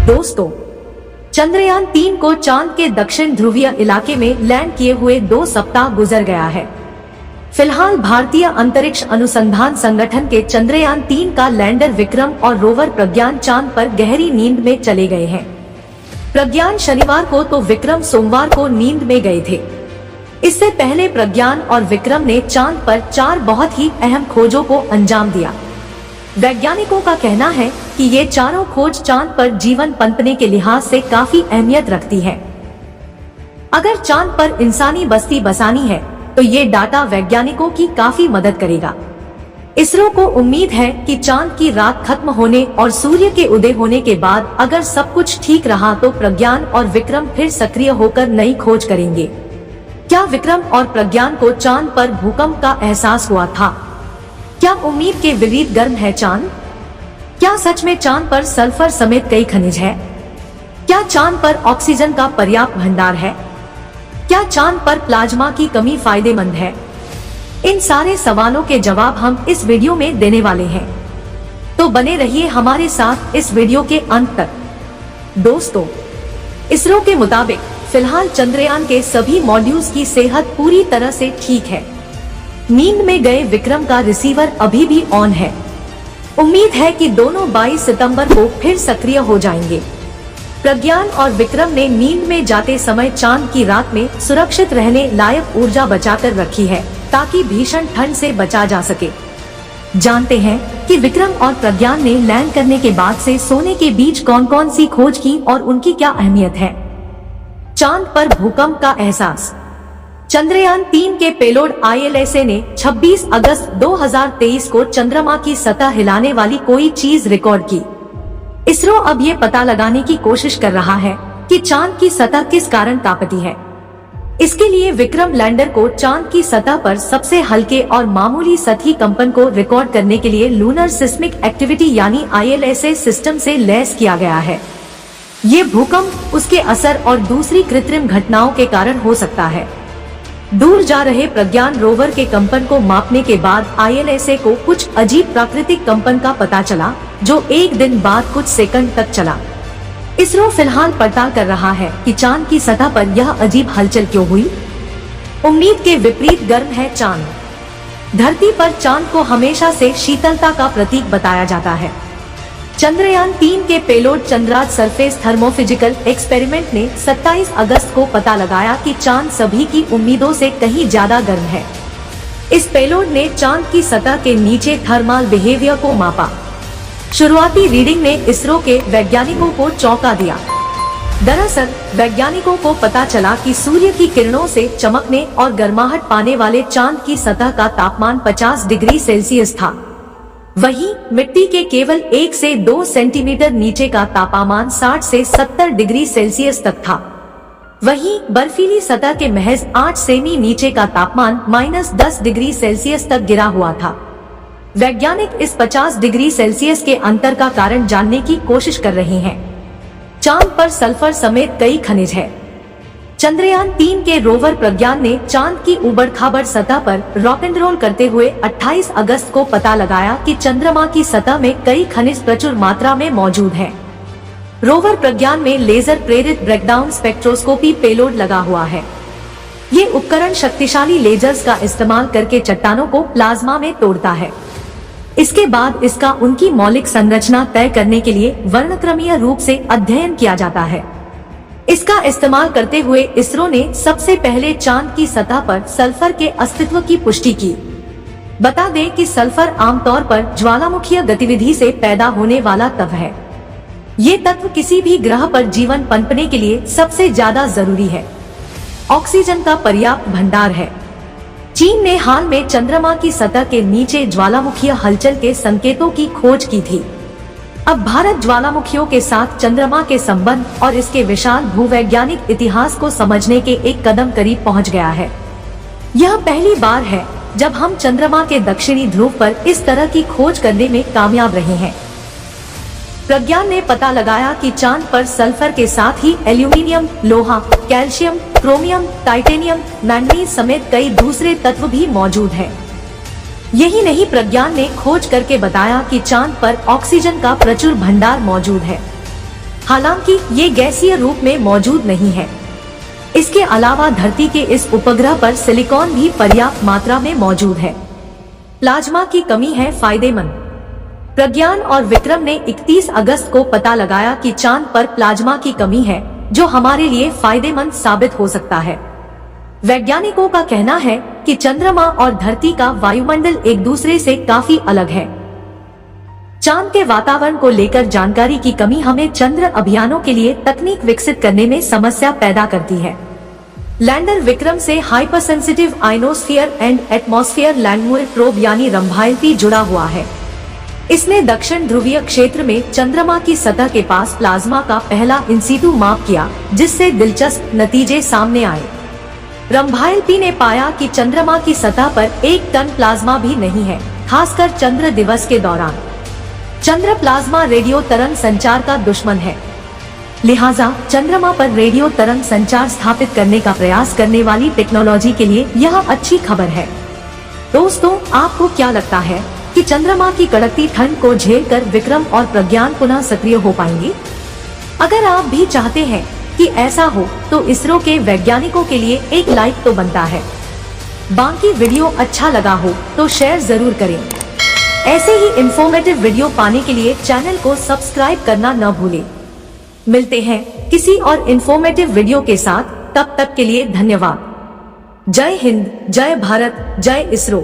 दोस्तों, चंद्रयान-3 को चांद के दक्षिण ध्रुवीय इलाके में लैंड किए हुए 2 सप्ताह गुजर गया है। फिलहाल भारतीय अंतरिक्ष अनुसंधान संगठन के चंद्रयान-3 का लैंडर विक्रम और रोवर प्रज्ञान चांद पर गहरी नींद में चले गए हैं। प्रज्ञान शनिवार को तो विक्रम सोमवार को नींद में गए थे। इससे पहले प्रज्ञान और विक्रम ने चांद पर 4 बहुत ही अहम खोजों को अंजाम दिया। वैज्ञानिकों का कहना है कि ये चारों खोज चांद पर जीवन पनपने के लिहाज से काफी अहमियत रखती है। अगर चांद पर इंसानी बस्ती बसानी है तो ये डाटा वैज्ञानिकों की काफी मदद करेगा। इसरो को उम्मीद है कि चांद की रात खत्म होने और सूर्य के उदय होने के बाद अगर सब कुछ ठीक रहा तो प्रज्ञान और विक्रम फिर सक्रिय होकर नई खोज करेंगे। क्या विक्रम और प्रज्ञान को चांद पर भूकंप का एहसास हुआ था? क्या उम्मीद के विपरीत गर्म है चांद? क्या सच में चांद पर सल्फर समेत कई खनिज है? क्या चांद पर ऑक्सीजन का पर्याप्त भंडार है? क्या चांद पर प्लाज्मा की कमी फायदेमंद है? इन सारे सवालों के जवाब हम इस वीडियो में देने वाले हैं, तो बने रहिए हमारे साथ इस वीडियो के अंत तक। दोस्तों, इसरो के मुताबिक फिलहाल चंद्रयान के सभी मॉड्यूल्स की सेहत पूरी तरह से ठीक है। नींद में गए विक्रम का रिसीवर अभी भी ऑन है। उम्मीद है कि दोनों 22 सितंबर को फिर सक्रिय हो जाएंगे। प्रज्ञान और विक्रम ने नींद में जाते समय चांद की रात में सुरक्षित रहने लायक ऊर्जा बचाकर रखी है ताकि भीषण ठंड से बचा जा सके। जानते हैं कि विक्रम और प्रज्ञान ने लैंड करने के बाद से सोने के बीच कौन कौन सी खोज की और उनकी क्या अहमियत है। चांद पर भूकंप का एहसास। चंद्रयान-3 के पेलोड ILSA ने 26 अगस्त 2023 को चंद्रमा की सतह हिलाने वाली कोई चीज रिकॉर्ड की। इसरो अब ये पता लगाने की कोशिश कर रहा है कि चांद की सतह किस कारण कांपती है। इसके लिए विक्रम लैंडर को चांद की सतह पर सबसे हल्के और मामूली सतही कंपन को रिकॉर्ड करने के लिए लूनर सिस्मिक एक्टिविटी यानी ILSA सिस्टम से लैस किया गया है। ये भूकंप उसके असर और दूसरी कृत्रिम घटनाओं के कारण हो सकता है। दूर जा रहे प्रज्ञान रोवर के कंपन को मापने के बाद ILSA को कुछ अजीब प्राकृतिक कंपन का पता चला, जो एक दिन बाद कुछ सेकंड तक चला। इसरो फिलहाल पड़ताल कर रहा है कि चांद की सतह पर यह अजीब हलचल क्यों हुई। उम्मीद के विपरीत गर्म है चांद। धरती पर चांद को हमेशा से शीतलता का प्रतीक बताया जाता है। चंद्रयान-3 के पेलोड चंद्रार्थ सरफेस थर्मोफिजिकल एक्सपेरिमेंट ने 27 अगस्त को पता लगाया कि चांद सभी की उम्मीदों से कहीं ज्यादा गर्म है। इस पेलोड ने चांद की सतह के नीचे थर्मल बिहेवियर को मापा। शुरुआती रीडिंग ने इसरो के वैज्ञानिकों को चौंका दिया। दरअसल वैज्ञानिकों को पता चला कि सूर्य की किरणों से चमकने और गर्माहट पाने वाले चांद की सतह का तापमान 50 डिग्री सेल्सियस था। वहीं मिट्टी के केवल 1 से 2 सेंटीमीटर नीचे का तापमान 60 से 70 डिग्री सेल्सियस तक था। वहीं बर्फीली सतह के महज 8 सेमी नीचे का तापमान -10 डिग्री सेल्सियस तक गिरा हुआ था। वैज्ञानिक इस 50 डिग्री सेल्सियस के अंतर का कारण जानने की कोशिश कर रहे हैं। चांद पर सल्फर समेत कई खनिज है। चंद्रयान-3 के रोवर प्रज्ञान ने चांद की उबड़-खाबड़ सतह पर रॉक एंड रोल करते हुए 28 अगस्त को पता लगाया कि चंद्रमा की सतह में कई खनिज प्रचुर मात्रा में मौजूद हैं। रोवर प्रज्ञान में लेजर प्रेरित ब्रेकडाउन स्पेक्ट्रोस्कोपी पेलोड लगा हुआ है। ये उपकरण शक्तिशाली लेजर्स का इस्तेमाल करके चट्टानों को प्लाज्मा में तोड़ता है। इसके बाद इसका उनकी मौलिक संरचना तय करने के लिए वर्णक्रमीय रूप से अध्ययन किया जाता है। इसका इस्तेमाल करते हुए इसरो ने सबसे पहले चांद की सतह पर सल्फर के अस्तित्व की पुष्टि की। बता दें कि सल्फर आमतौर पर ज्वालामुखीय गतिविधि से पैदा होने वाला तत्व है। ये तत्व किसी भी ग्रह पर जीवन पनपने के लिए सबसे ज्यादा जरूरी है। ऑक्सीजन का पर्याप्त भंडार है। चीन ने हाल में चंद्रमा की सतह के नीचे ज्वालामुखीय हलचल के संकेतों की खोज की थी। अब भारत ज्वालामुखियों के साथ चंद्रमा के संबंध और इसके विशाल भूवैज्ञानिक इतिहास को समझने के एक कदम करीब पहुंच गया है। यह पहली बार है जब हम चंद्रमा के दक्षिणी ध्रुव पर इस तरह की खोज करने में कामयाब रहे हैं। प्रज्ञान ने पता लगाया कि चांद पर सल्फर के साथ ही एल्यूमिनियम, लोहा, कैल्शियम, क्रोमियम, टाइटेनियम, मैंगनीज समेत कई दूसरे तत्व भी मौजूद हैं। यही नहीं, प्रज्ञान ने खोज करके बताया कि चांद पर ऑक्सीजन का प्रचुर भंडार मौजूद है। हालांकि ये गैसीय रूप में मौजूद नहीं है। इसके अलावा धरती के इस उपग्रह पर सिलिकॉन भी पर्याप्त मात्रा में मौजूद है। प्लाज्मा की कमी है फायदेमंद। प्रज्ञान और विक्रम ने 31 अगस्त को पता लगाया कि चांद पर प्लाज्मा की कमी है, जो हमारे लिए फायदेमंद साबित हो सकता है। वैज्ञानिकों का कहना है कि चंद्रमा और धरती का वायुमंडल एक दूसरे से काफी अलग है। चांद के वातावरण को लेकर जानकारी की कमी हमें चंद्र अभियानों के लिए तकनीक विकसित करने में समस्या पैदा करती है। लैंडर विक्रम से hypersensitive ionosphere and atmosphere Langmuir probe यानी रंभाएलपी जुड़ा हुआ है। इसने दक्षिण ध्रुवीय क्षेत्र में चंद्रमा की सतह के पास प्लाज्मा का पहला इंसीटू माप किया, जिससे दिलचस्प नतीजे सामने आए। रंभाएलपी ने पाया कि चंद्रमा की सतह पर 1 टन प्लाज्मा भी नहीं है, खासकर चंद्र दिवस के दौरान। चंद्र प्लाज्मा रेडियो तरंग संचार का दुश्मन है, लिहाजा चंद्रमा पर रेडियो तरंग संचार स्थापित करने का प्रयास करने वाली टेक्नोलॉजी के लिए यह अच्छी खबर है। दोस्तों, आपको क्या लगता है कि चंद्रमा की कड़कती ठंड को झेलकर विक्रम और प्रज्ञान पुनः सक्रिय हो पाएंगे? अगर आप भी चाहते हैं कि ऐसा हो, तो इसरो के वैज्ञानिकों के लिए एक लाइक तो बनता है। बाकी वीडियो अच्छा लगा हो तो शेयर जरूर करें। ऐसे ही इंफॉर्मेटिव वीडियो पाने के लिए चैनल को सब्सक्राइब करना न भूलें। मिलते हैं किसी और इंफॉर्मेटिव वीडियो के साथ, तब तक के लिए धन्यवाद। जय हिंद, जय भारत, जय इसरो।